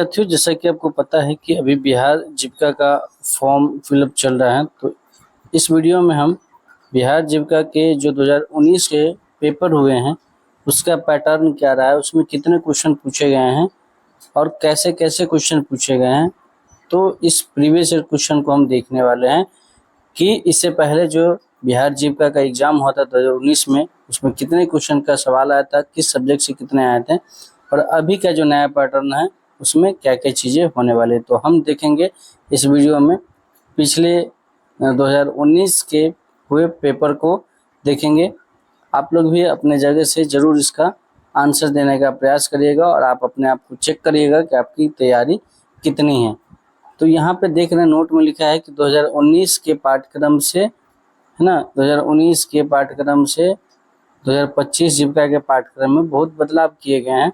साथियों, जैसा कि आपको पता है कि अभी बिहार जीविका का फॉर्म फिलअप चल रहा है, तो इस वीडियो में हम बिहार जीविका के जो 2019 के पेपर हुए हैं उसका पैटर्न क्या रहा है, उसमें कितने क्वेश्चन पूछे गए हैं और कैसे कैसे क्वेश्चन पूछे गए हैं, तो इस प्रीवियस ईयर क्वेश्चन को हम देखने वाले हैं कि इससे पहले जो बिहार जीविका का एग्ज़ाम हुआ था 2019 में, उसमें कितने क्वेश्चन का सवाल आया था, किस सब्जेक्ट से कितने आए थे और अभी का जो नया पैटर्न है उसमें क्या क्या चीज़ें होने वाली है। तो हम देखेंगे इस वीडियो में पिछले 2019 के हुए पेपर को देखेंगे। आप लोग भी अपने जगह से ज़रूर इसका आंसर देने का प्रयास करिएगा और आप अपने आप को चेक करिएगा कि आपकी तैयारी कितनी है। तो यहाँ पे देख रहे हैं नोट में लिखा है कि 2019 के पाठ्यक्रम से, है ना, 2019 के पाठ्यक्रम से 2025 जीविका के पाठ्यक्रम में बहुत बदलाव किए गए हैं।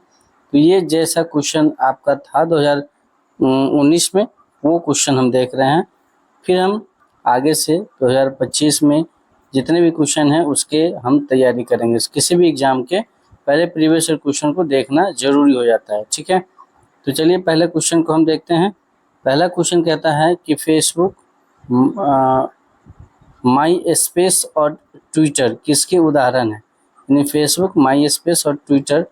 तो ये जैसा क्वेश्चन आपका था 2019 में, वो क्वेश्चन हम देख रहे हैं। फिर हम आगे से 2025 में जितने भी क्वेश्चन हैं उसके हम तैयारी करेंगे। किसी भी एग्जाम के पहले प्रीवियस ईयर क्वेश्चन को देखना जरूरी हो जाता है, ठीक है। तो चलिए पहले क्वेश्चन को हम देखते हैं। पहला क्वेश्चन कहता है कि फेसबुक, माई स्पेस और ट्विटर किसके उदाहरण है। यानी फेसबुक, माई स्पेस और ट्विटर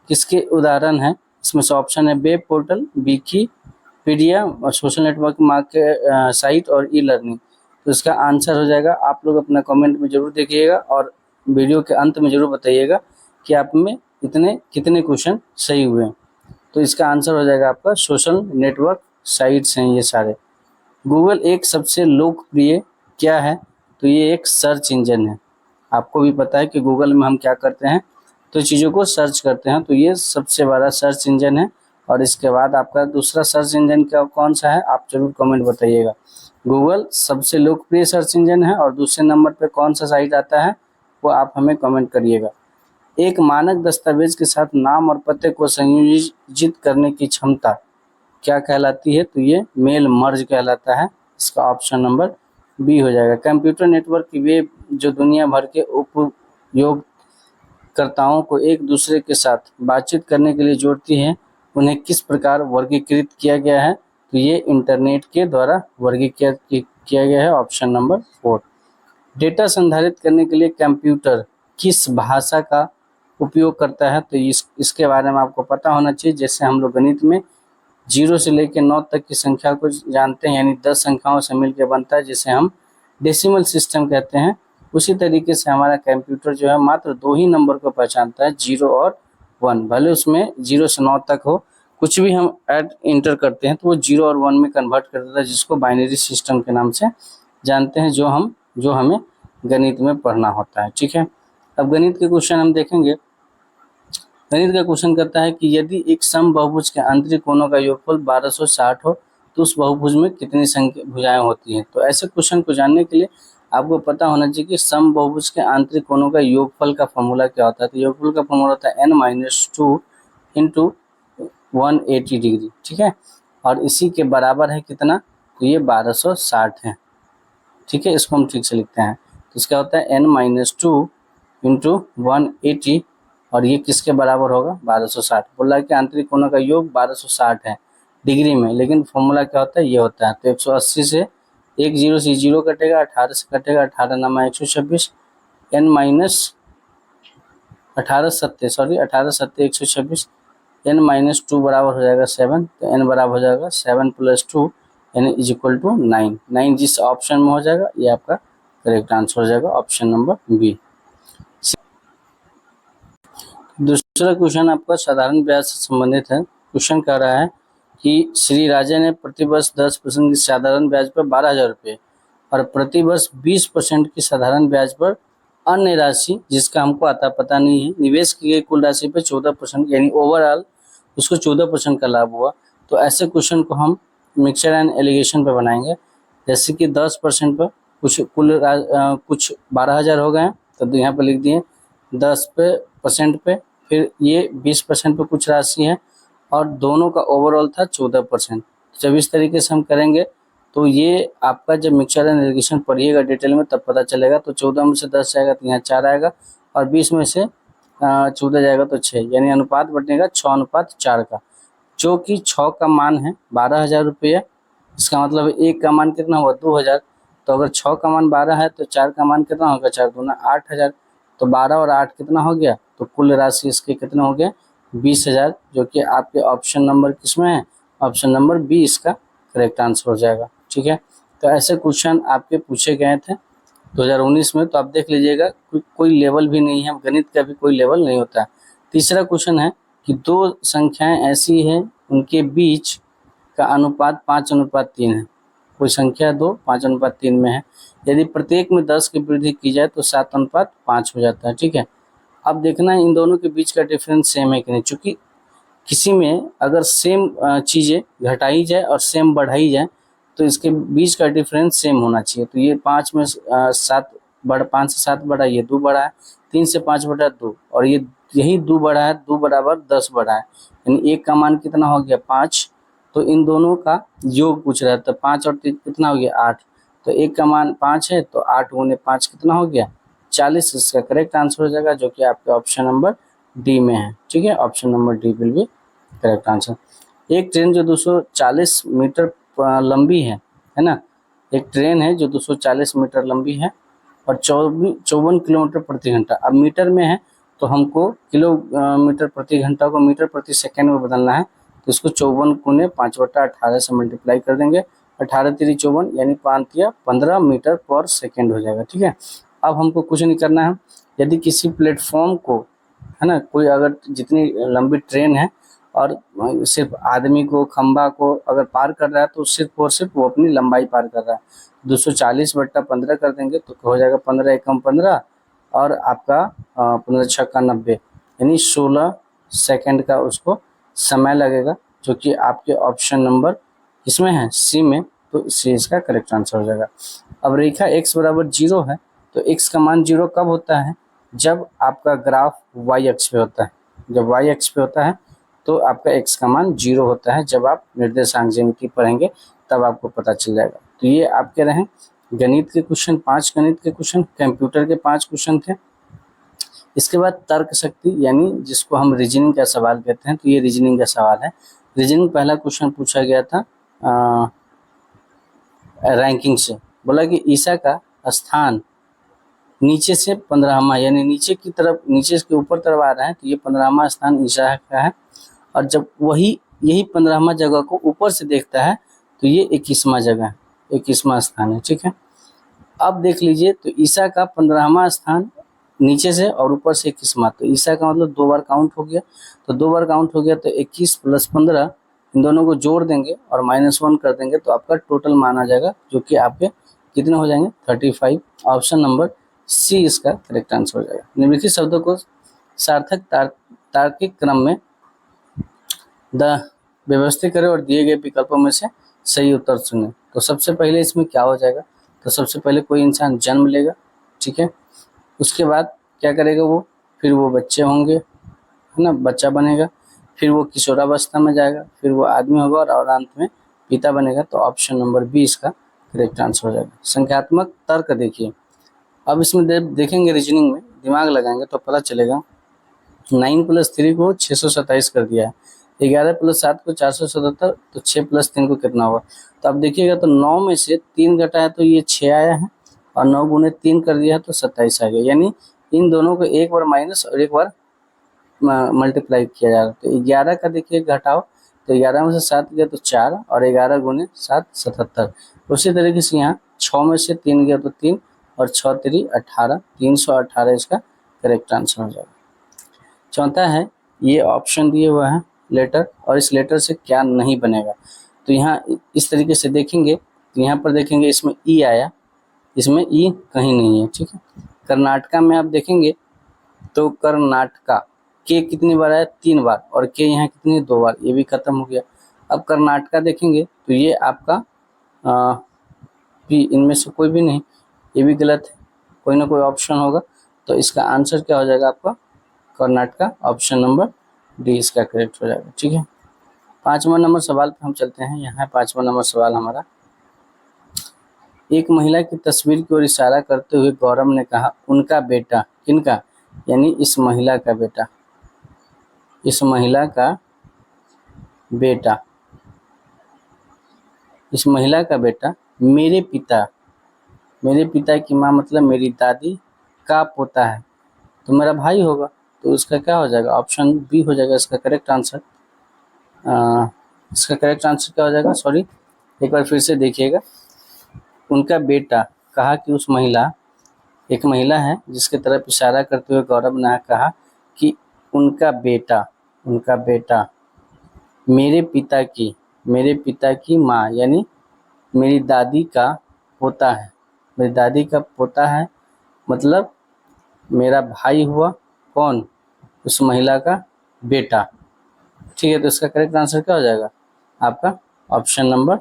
किसके उदाहरण है। इसमें से ऑप्शन है वेब पोर्टल, विकीपीडिया और सोशल नेटवर्क मार्केट साइट और ई लर्निंग। तो इसका आंसर हो जाएगा, आप लोग अपना कमेंट में जरूर देखिएगा और वीडियो के अंत में जरूर बताइएगा कि आप में कितने क्वेश्चन सही हुए हैं। तो इसका आंसर हो जाएगा आपका सोशल नेटवर्क साइट्स हैं ये सारे। गूगल एक सबसे लोकप्रिय क्या है, तो ये एक सर्च इंजन है। आपको भी पता है कि गूगल में हम क्या करते हैं, तो चीज़ों को सर्च करते हैं, तो ये सबसे बड़ा सर्च इंजन है। और इसके बाद आपका दूसरा सर्च इंजन क्या कौन सा है, आप जरूर कमेंट बताइएगा। गूगल सबसे लोकप्रिय सर्च इंजन है और दूसरे नंबर पे कौन सा साइट आता है वो आप हमें कमेंट करिएगा। एक मानक दस्तावेज के साथ नाम और पते को संयोजित करने की क्षमता क्या कहलाती है, तो ये मेल मर्ज कहलाता है। इसका ऑप्शन नंबर बी हो जाएगा। कंप्यूटर नेटवर्क की वे जो दुनिया भर के उपयोगकर्ताओं को एक दूसरे के साथ बातचीत करने के लिए जोड़ती है, उन्हें किस प्रकार वर्गीकृत किया गया है, तो ये इंटरनेट के द्वारा वर्गीकृत किया गया है। Option number 4। डेटा संधारित करने के लिए कंप्यूटर किस भाषा का उपयोग करता है, तो इसके बारे में आपको पता होना चाहिए। जैसे हम लोग गणित में 0 से लेकर 9 तक की संख्या को जानते हैं, यानी 10 संख्याओं से मिलकर बनता है, जिसे हम डेसिमल सिस्टम कहते हैं। उसी तरीके से हमारा कंप्यूटर जो है मात्र 2 ही नंबर को पहचानता है, 0 और 1। भले उसमें 0 से 9 तक हो, कुछ भी हम ऐड इंटर करते हैं तो वो 0 और 1 में कन्वर्ट कर देता है, जिसको बाइनरी सिस्टम के नाम से जानते हैं, जो हमें गणित में पढ़ना होता है, ठीक है। अब गणित के क्वेश्चन हम देखेंगे। गणित का क्वेश्चन करता है कि यदि एक समबाहुभुज के आंतरिक कोणों का योगफल 1260 हो तो उस बहुभुज में कितनी संख्या भुजाएं होती हैं। तो ऐसे क्वेश्चन को जानने के लिए आपको पता होना चाहिए कि समबाहुभुज के आंतरिक कोणों का योगफल का फॉर्मूला क्या होता है। तो योगफल का फॉर्मूला होता है n-2 इंटू 180 डिग्री, ठीक है। और इसी के बराबर है कितना, तो ये 1260 है, ठीक है। इसको हम ठीक से लिखते हैं। तो इसका होता है n-2 इंटू 180 और ये किसके बराबर होगा, 1260। बोला कि आंतरिक कोणों का योग 1260 है डिग्री में, लेकिन फॉर्मूला क्या होता है, ये होता है। तो 180 से 10 से 0 कटेगा, 18 से कटेगा, 18 नामा 126, n माइनस 18 सत्ते 126, n-2 बराबर हो जाएगा 7, तो n बराबर हो जाएगा 7 + 2 यानी इज इक्वल टू 9। जिस ऑप्शन में हो जाएगा ये आपका करेक्ट आंसर हो जाएगा, ऑप्शन नंबर बी। दूसरा क्वेश्चन आपका साधारण ब्याज से संबंधित है। क्वेश्चन कह रहा है कि श्री राजा ने प्रतिवर्ष 10% की साधारण ब्याज पर 12,000 रुपये और प्रतिवर्ष 20% की साधारण ब्याज पर अन्य राशि जिसका हमको आता पता नहीं है निवेश की गई कुल राशि पर 14%, यानी ओवरऑल उसको 14% का लाभ हुआ। तो ऐसे क्वेश्चन को हम मिक्सचर एंड एलिगेशन पर बनाएंगे। जैसे कि 10% पर कुछ 12,000 हो गए हैं, तो यहाँ पर लिख दिए 10% पे, फिर ये 20% पे कुछ राशि है और दोनों का ओवरऑल था 14%। जब इस तरीके से हम करेंगे तो ये आपका जब मिक्सचर एंड एलिगेशन पढ़िएगा डिटेल में तब पता चलेगा। तो 14 में से 10 जाएगा तो यहाँ 4 आएगा और 20 में से 14 जाएगा तो 6, यानी अनुपात बटेगा 6:4 का। जो कि 6 का मान है 12,000 रुपया, इसका मतलब 1 का मान कितना हुआ 2,000। तो अगर 6 का मान 12 है तो 4 का मान कितना होगा, 4 दूना 8,000। तो 12 और 8 कितना हो गया, तो कुल राशि इसके कितना हो गया 20,000, जो कि आपके ऑप्शन नंबर किसमें है, ऑप्शन नंबर बी इसका करेक्ट आंसर हो जाएगा। ठीक है, तो ऐसे क्वेश्चन आपके पूछे गए थे 2019 में, तो आप देख लीजिएगा कोई लेवल भी नहीं है, गणित का भी कोई लेवल नहीं होता है। तीसरा क्वेश्चन है कि दो संख्याएं ऐसी हैं उनके बीच का अनुपात 5:3 है। कोई संख्या दो 5:3 में है, यदि प्रत्येक में 10 की वृद्धि की जाए तो 7:5 हो जाता है। ठीक है, अब देखना है इन दोनों के बीच का डिफरेंस सेम है कि नहीं, चूंकि किसी में अगर सेम चीज़ें घटाई जाए और सेम बढ़ाई जाए तो इसके बीच का डिफरेंस सेम होना चाहिए। तो ये 5 में 7 बढ़ 5 से 7 बढ़ा, ये 2 बढ़ा है, 3 से 5 बढ़ा 2, और ये यही 2 बढ़ा है, 2 बराबर 10 बढ़ा है, यानी 1 का मान कितना हो गया 5। तो इन दोनों का योग पूछ रहा है, तो 5 और 3 कितना हो गया 8। तो 1 का मान 5 है तो 8 गुने 5 कितना हो गया 40, इसका करेक्ट आंसर हो जाएगा, जो कि आपके ऑप्शन नंबर डी में है। ठीक है, option number D will be correct answer. एक ट्रेन जो 240 मीटर लंबी है ना, एक ट्रेन है जो 240 मीटर लंबी है और 54 किलोमीटर प्रति घंटा। अब मीटर में है तो हमको किलोमीटर प्रति घंटा को मीटर प्रति सेकंड में बदलना है, तो इसको 54 गुने 5/18 से मल्टीप्लाई कर देंगे, 18 तिरी 54 यानी 5×15 मीटर पर सेकेंड हो जाएगा। ठीक है, अब हमको कुछ नहीं करना है, यदि किसी प्लेटफॉर्म को है ना, कोई अगर जितनी लंबी ट्रेन है और सिर्फ आदमी को खंबा को अगर पार कर रहा है तो सिर्फ और सिर्फ वो अपनी लंबाई पार कर रहा है, 240/15 कर देंगे तो हो जाएगा 15 एकम 15 और आपका 15 छक्का 90, यानी 16 सेकंड का उसको समय लगेगा, जो कि आपके ऑप्शन नंबर इसमें है सी में, तो सी इसका करेक्ट आंसर हो जाएगा। अब रेखा x बराबर 0 है, तो x का मान 0 कब होता है, जब आपका ग्राफ y अक्ष पे होता है। जब y अक्ष पे होता है तो आपका x का मान 0 होता है। जब आप निर्देशांक ज्यामिति पढ़ेंगे तब आपको पता चल जाएगा। तो ये आपके रहे गणित के क्वेश्चन, 5 गणित के क्वेश्चन, कंप्यूटर के 5 क्वेश्चन थे। इसके बाद तर्क शक्ति यानी जिसको हम रीजनिंग का सवाल कहते हैं, तो ये रीजनिंग का सवाल है। रीजनिंग पहला क्वेश्चन पूछा गया था रैंकिंग से, बोला कि ईसा का स्थान नीचे से 15वां यानी नीचे की तरफ, नीचे के ऊपर तरफ आ रहा है, तो ये 15वां स्थान ईसा का है। और जब यही 15वां जगह को ऊपर से देखता है तो ये 21वां जगह है, 21वां स्थान है। ठीक है, अब देख लीजिए, तो ईसा का 15वां स्थान नीचे से और ऊपर से 21वां, तो ईसा का मतलब 2 बार काउंट हो गया, तो 2 बार काउंट हो गया, तो 21 + 15 इन दोनों को जोड़ देंगे और -1 कर देंगे तो आपका टोटल मान आ जाएगा, जो कि आपके कितने हो जाएंगे 35। ऑप्शन नंबर सी इसका करेक्ट आंसर हो जाएगा। निम्नलिखित शब्दों को सार्थक तार्किक क्रम में व्यवस्थित करें और दिए गए विकल्पों में से सही उत्तर चुनें। तो सबसे पहले इसमें क्या हो जाएगा, तो सबसे पहले कोई इंसान जन्म लेगा, ठीक है, उसके बाद क्या करेगा वो, फिर वो बच्चे होंगे, है ना, बच्चा बनेगा, फिर वो किशोरावस्था में जाएगा, फिर वो आदमी होगा और अंत में पिता बनेगा। तो ऑप्शन नंबर बी इसका करेक्ट आंसर हो जाएगा। संख्यात्मक तर्क देखिए, अब इसमें देखेंगे रीजनिंग में दिमाग लगाएंगे तो पता चलेगा। 9 + 3 को 627 कर दिया है, 11 + 7 को 477, तो 6 + 3 को कितना हुआ। तो अब देखिएगा, तो 9 में से 3 घटा है तो ये 6 आया है, और 9 गुने 3 कर दिया है तो 27 आ गया, यानी इन दोनों को एक बार माइनस और एक बार मल्टीप्लाई किया जा रहा है। तो 11 का देखिए घटाओ, तो 11 में से 7 गया तो 4, और 11 गुने 7 77। उसी तरीके से यहाँ 6 में से 3 गया तो 3, और 6 3 18, 318 इसका करेक्ट आंसर हो जाएगा। चौथा है, ये ऑप्शन दिए हुआ है लेटर, और इस लेटर से क्या नहीं बनेगा। तो यहाँ इस तरीके से देखेंगे, तो यहाँ पर देखेंगे इसमें ई आया, इसमें ई कहीं नहीं है, ठीक है। कर्नाटका में आप देखेंगे तो कर्नाटका के कितनी बार आया, 3 बार, और के यहाँ कितनी 2 बार, ये भी खत्म हो गया। अब कर्नाटका देखेंगे तो ये आपका भी, इनमें से कोई भी नहीं, ये भी गलत है, कोई ना कोई ऑप्शन होगा। तो इसका आंसर क्या हो जाएगा आपका कर्नाटका, ऑप्शन नंबर डी इसका करेक्ट हो जाएगा। ठीक है, 5वां नंबर सवाल पे हम चलते हैं। यहाँ 5वां नंबर सवाल हमारा, एक महिला की तस्वीर की ओर इशारा करते हुए गौरव ने कहा, उनका बेटा, किनका, यानी इस महिला का बेटा, इस महिला का बेटा, इस महिला का बेटा मेरे पिता की माँ मतलब मेरी दादी का पोता है, तो मेरा भाई होगा, तो इसका क्या हो जाएगा, ऑप्शन बी हो जाएगा इसका करेक्ट आंसर। इसका करेक्ट आंसर क्या हो जाएगा, सॉरी एक बार फिर से देखिएगा। उनका बेटा, कहा कि उस महिला, एक महिला है जिसके तरफ इशारा करते हुए गौरव ने कहा कि उनका बेटा मेरे पिता की माँ यानी मेरी दादी का पोता है, मेरी दादी का पोता है, मतलब मेरा भाई हुआ कौन, उस महिला का बेटा। ठीक है, तो इसका करेक्ट आंसर क्या हो जाएगा आपका, ऑप्शन नंबर,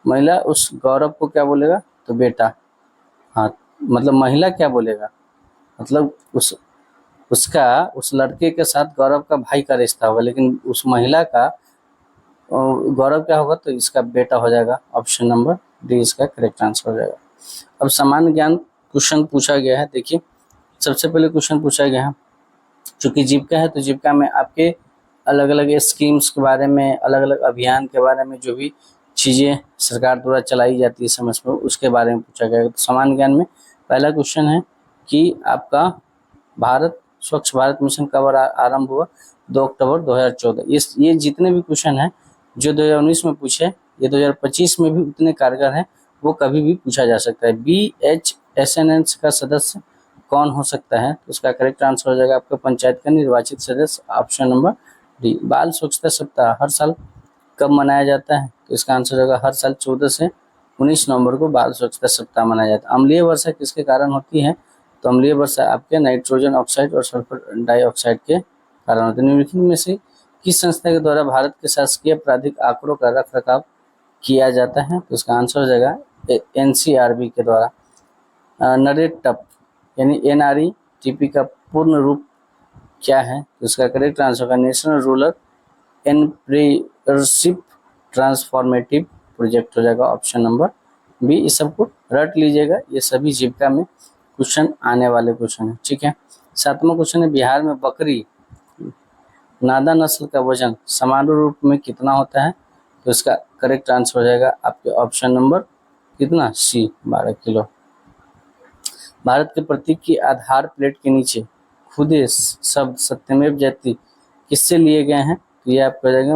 महिला उस गौरव को क्या बोलेगा, तो बेटा। हाँ, मतलब महिला क्या बोलेगा, मतलब उस लड़के के साथ गौरव का भाई का रिश्ता होगा, लेकिन उस महिला का गौरव क्या होगा, तो इसका बेटा हो जाएगा, ऑप्शन नंबर डी इसका करेक्ट आंसर हो जाएगा। अब सामान्य ज्ञान क्वेश्चन पूछा गया है। देखिए सबसे पहले क्वेश्चन पूछा गया है, चूंकि जीविका है तो जीविका में आपके अलग अलग स्कीम्स के बारे में, अलग अलग अभियान के बारे में, जो भी चीज़ें सरकार द्वारा चलाई जाती है समय पर, उसके बारे में पूछा गया है। तो सामान्य ज्ञान में पहला क्वेश्चन है कि आपका भारत स्वच्छ भारत मिशन कब आरंभ हुआ, 2 अक्टूबर 2014। ये जितने भी क्वेश्चन हैं जो 2019 में पूछे, ये 2025 में भी उतने कारगर हैं, वो कभी भी पूछा जा सकता है। BHSNN का सदस्य कौन हो सकता है, तो उसका करेक्ट आंसर हो जाएगा आपका पंचायत का निर्वाचित सदस्य, ऑप्शन नंबर डी। बाल स्वच्छता सप्ताह हर साल कब मनाया जाता है, तो इसका आंसर होगा हर साल 14 से 19 नवंबर को बाल स्वच्छता सप्ताह मनाया जाता है। अम्लीय वर्षा किसके कारण होती है, तो अम्लीय वर्षा आपके नाइट्रोजन ऑक्साइड और सल्फर डाइऑक्साइड के कारण होती है। निम्नलिखित में से किस संस्था के द्वारा भारत के शासकीय आपराधिक आंकड़ों का रख रखाव किया जाता है, तो इसका आंसर हो जाएगा NCRB के द्वारा। नरेटप यानी NRETP का पूर्ण रूप क्या है, तो इसका करेक्ट आंसर होगा national rural entrepreneurship transformative project हो जाएगा, ऑप्शन नंबर बी। इस सबको रट लीजिएगा, ये सभी जीविका में क्वेश्चन आने वाले क्वेश्चन है। ठीक है, 7वां क्वेश्चन है, बिहार में बकरी नादा नस्ल का वजन समान रूप में कितना होता है, तो इसका करेक्ट आंसर हो जाएगा आपके ऑप्शन नंबर कितना, सी, 12 किलो। भारत के प्रतीक की आधार प्लेट के नीचे खुदे शब्द सत्यमेव जयते किससे लिए गए हैं, तो ये आपका जाएगा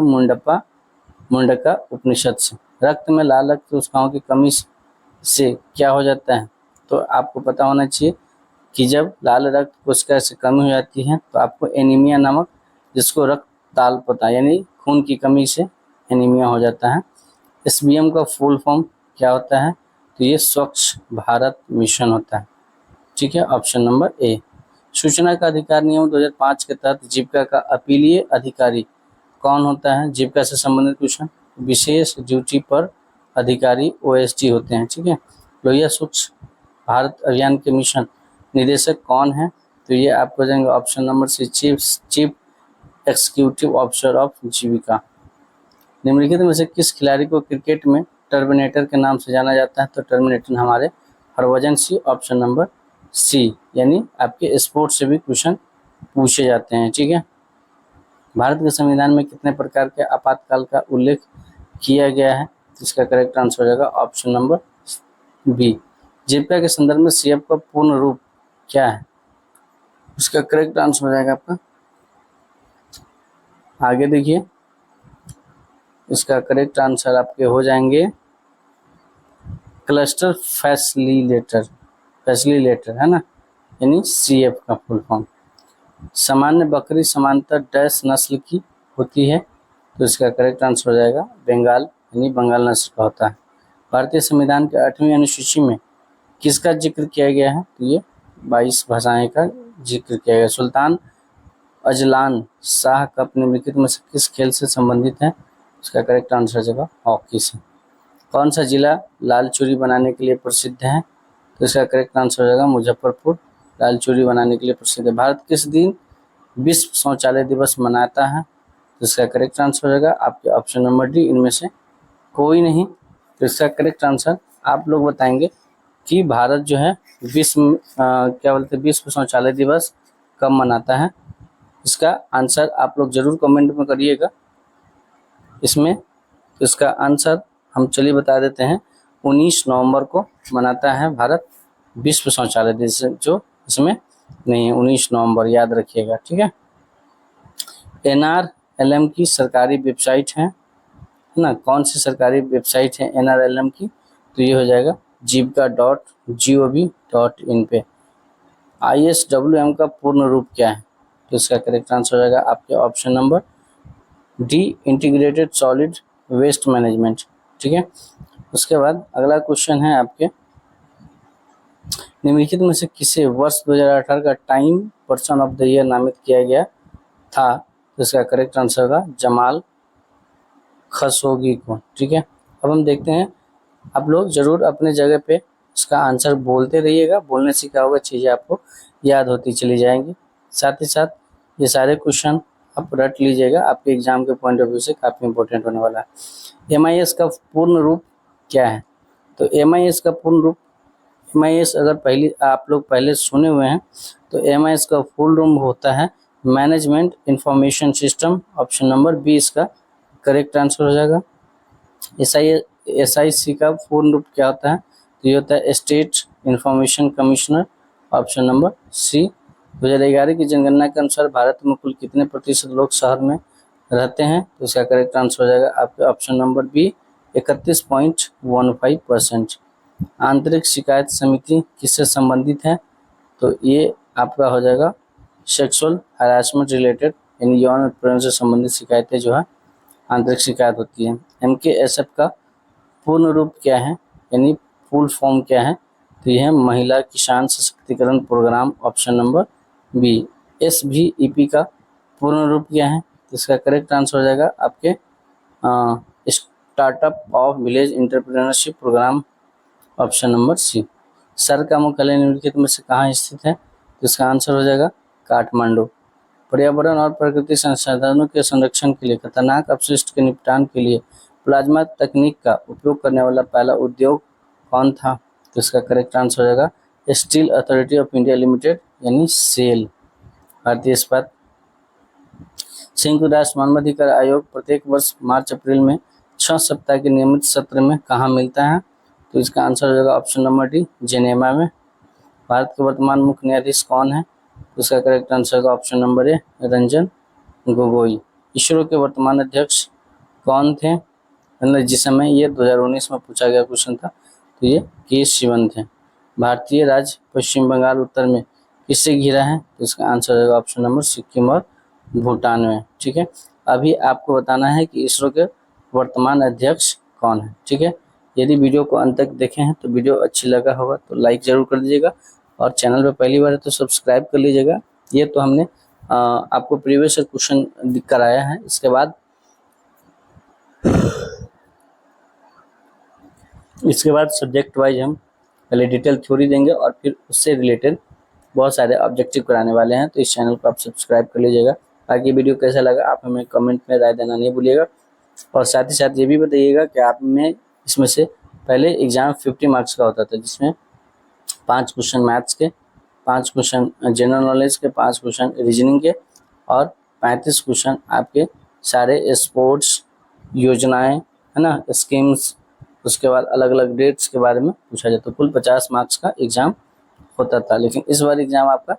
मुंडका उपनिषद से। रक्त में लाल रक्त कोशिकाओं की कमी से क्या हो जाता है, तो आपको पता होना चाहिए कि जब लाल रक्त कोशिका से कमी हो जाती है तो आपको एनीमिया नामक, जिसको रक्तताल्पता यानी खून की कमी से एनीमिया हो जाता है। SBM का फुल फॉर्म क्या होता है, तो ये स्वच्छ भारत मिशन होता है। ठीक है, ऑप्शन नंबर ए। सूचना का अधिकार नियम 2005 के तहत जीविका का अपीलीय अधिकारी कौन होता है, जीविका से संबंधित क्वेश्चन। विशेष ड्यूटी पर अधिकारी OSD होते हैं। ठीक है, लोहिया स्वच्छ भारत अभियान के मिशन निदेशक कौन है, तो ये आपको जाएंगे option number C, chief executive officer of Jeevika. निम्नलिखित में से किस खिलाड़ी को क्रिकेट में टर्मिनेटर के नाम से जाना जाता है, तो टर्मिनेटर हमारे Harbhajan Singh, option number C, यानी आपके स्पोर्ट्स से भी क्वेश्चन पूछे जाते हैं। ठीक है, भारत के संविधान में कितने प्रकार के आपातकाल का उल्लेख किया गया है, इसका करेक्ट आंसर हो जाएगा ऑप्शन नंबर बी। जीविका के संदर्भ में CF का पूर्ण रूप क्या है, इसका करेक्ट आंसर हो जाएगा आपका, आगे देखिए, इसका करेक्ट आंसर आपके हो जाएंगे क्लस्टर फैसिलिटेटर है ना, यानी CF का फुल फॉर्म। सामान्य बकरी समांतर डैश नस्ल की होती है, तो इसका करेक्ट आंसर हो जाएगा बंगाल, यानी बंगाल नस्ल का होता है। भारतीय संविधान के 8वीं अनुसूची में किसका जिक्र किया गया है, तो ये 22 भाषाएं का जिक्र किया गया। सुल्तान अजलान शाह कप निम्नलिखित में से किस खेल से संबंधित है, इसका करेक्ट आंसर हो जाएगा हॉकी से। कौन सा जिला लाल चूरी बनाने के लिए प्रसिद्ध है, तो इसका करेक्ट आंसर हो जाएगा मुजफ्फरपुर, लाल चूरी बनाने के लिए प्रसिद्ध है। भारत किस दिन विश्व शौचालय दिवस मनाता है, तो इसका करेक्ट आंसर हो जाएगा आपके ऑप्शन नंबर डी, इनमें से कोई नहीं। तो इसका करेक्ट आंसर आप लोग बताएंगे कि भारत जो है विश्व शौचालय दिवस कब मनाता है। इसका आंसर आप लोग जरूर कमेंट में करिएगा। इसमें तो इसका आंसर हम चलिए बता देते हैं, 19 नवंबर को मनाता है भारत विश्व शौचालय दिवस, जो इसमें नहीं है, 19 नवंबर याद रखिएगा, ठीक है। NRLM की सरकारी वेबसाइट है ना, कौन सी सरकारी वेबसाइट है NRLM की, तो ये हो जाएगा जीविका.gov.in पे। ISWM का पूर्ण रूप क्या है, तो इसका करेक्ट आंसर हो जाएगा आपके option number D, integrated solid waste management, ठीक है। उसके बाद अगला क्वेश्चन है आपके, निम्नलिखित में से किसे वर्ष 2018 का time person of the year नामित किया गया था, तो इसका करेक्ट आंसर होगा जमाल खशोगी को, ठीक है। अब हम देखते हैं, आप लोग जरूर अपने जगह पे इसका आंसर बोलते रहिएगा, बोलने से क्या होगा, चीज़ें आपको याद होती चली जाएंगी। साथ ही साथ ये सारे क्वेश्चन आप रट लीजिएगा, आपके एग्जाम के पॉइंट ऑफ व्यू से काफ़ी इंपॉर्टेंट होने वाला है। MIS का पूर्ण रूप क्या है, तो MIS का पूर्ण रूप, MIS अगर आप लोग पहले सुने हुए हैं तो MIS का फुल रूप होता है management information system, option number B इसका करेक्ट आंसर हो जाएगा। SIC का पूर्ण रूप क्या होता है, तो ये होता है state information commissioner, option number C. 2011 की जनगणना के अनुसार भारत में कुल कितने प्रतिशत लोग शहर में रहते हैं, तो इसका करेक्ट आंसर हो जाएगा आपके ऑप्शन नंबर बी, 31.15%। आंतरिक शिकायत समिति किससे संबंधित है, तो ये आपका हो जाएगा सेक्सुअल हरासमेंट रिलेटेड, यानी यौन उत्पीड़न से संबंधित शिकायतें जो है आंतरिक शिकायत होती है। MKSF का पूर्ण रूप क्या है, यानी फुल फॉर्म क्या है, तो यह है महिला किसान सशक्तिकरण program, option number B. SVEP का पूर्ण रूप क्या है, तो इसका करेक्ट आंसर हो जाएगा आपके startup of village entrepreneurship program, option number C. SAARC का मुख्यालय निम्नलिखित में से कहाँ स्थित है, तो इसका आंसर हो जाएगा काठमांडू। पर्यावरण और प्रकृति संसाधनों के संरक्षण के लिए खतरनाक अपशिष्ट के निपटान के लिए प्लाज्मा तकनीक का उपयोग करने वाला पहला उद्योग कौन था, तो इसका करेक्ट आंसर हो जाएगा steel authority of India limited, यानी सेल, भारतीय इस्पात। संयुक्त राष्ट्र मानवाधिकार आयोग प्रत्येक वर्ष मार्च अप्रैल में 6 सप्ताह के नियमित सत्र में कहाँ मिलता है, तो इसका आंसर हो जाएगा ऑप्शन नंबर डी, जेनेवा में। भारत के वर्तमान मुख्य न्यायाधीश कौन है, तो इसका करेक्ट आंसर होगा option number A, Ranjan Gogoi. ISRO के वर्तमान अध्यक्ष कौन थे, मतलब जिस समय ये 2019 में पूछा गया क्वेश्चन था, तो ये के शिवन थे। भारतीय राज्य पश्चिम बंगाल उत्तर में किससे घिरा है, तो इसका आंसर होगा ऑप्शन नंबर सिक्किम और भूटान में, ठीक है। अभी आपको बताना है कि इसरो के वर्तमान अध्यक्ष कौन है, ठीक है। यदि वीडियो को अंत तक देखे हैं तो वीडियो अच्छी लगा होगा तो लाइक ज़रूर कर दीजिएगा, और चैनल पर पहली बार है तो सब्सक्राइब कर लीजिएगा। ये तो हमने आपको प्रीवियस क्वेश्चन कराया है, इसके बाद सब्जेक्ट वाइज हम पहले डिटेल थ्योरी देंगे और फिर उससे रिलेटेड बहुत सारे ऑब्जेक्टिव कराने वाले हैं, तो इस चैनल को आप सब्सक्राइब कर लीजिएगा। बाकी वीडियो कैसा लगा आप हमें कमेंट में राय देना नहीं भूलिएगा, और साथ ही साथ ये भी बताइएगा कि आप में इसमें से पहले एग्जाम 50 मार्क्स का होता था, जिसमें 5 क्वेश्चन मैथ्स के, 5 क्वेश्चन जनरल नॉलेज के, 5 क्वेश्चन रीजनिंग के, और 35 क्वेश्चन आपके सारे स्पोर्ट्स योजनाएं है ना, स्कीम्स, उसके बाद अलग अलग डेट्स के बारे में पूछा जाता। तो कुल 50 मार्क्स का एग्जाम होता था, लेकिन इस बार एग्जाम आपका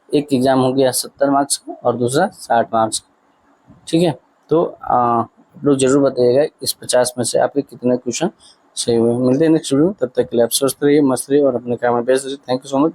एक एग्जाम हो गया 70 मार्क्स का और दूसरा 60 मार्क्स का, ठीक है। तो आप लोग जरूर बताइएगा इस 50 में से आपके कितने क्वेश्चन सही हुए। मिलते हैं नेक्स्ट वीडियो, तब तक के लिए आप स्वस्थ रहिए, मस्त रहिए और अपने काम में व्यस्त रहिए। Thank you so much.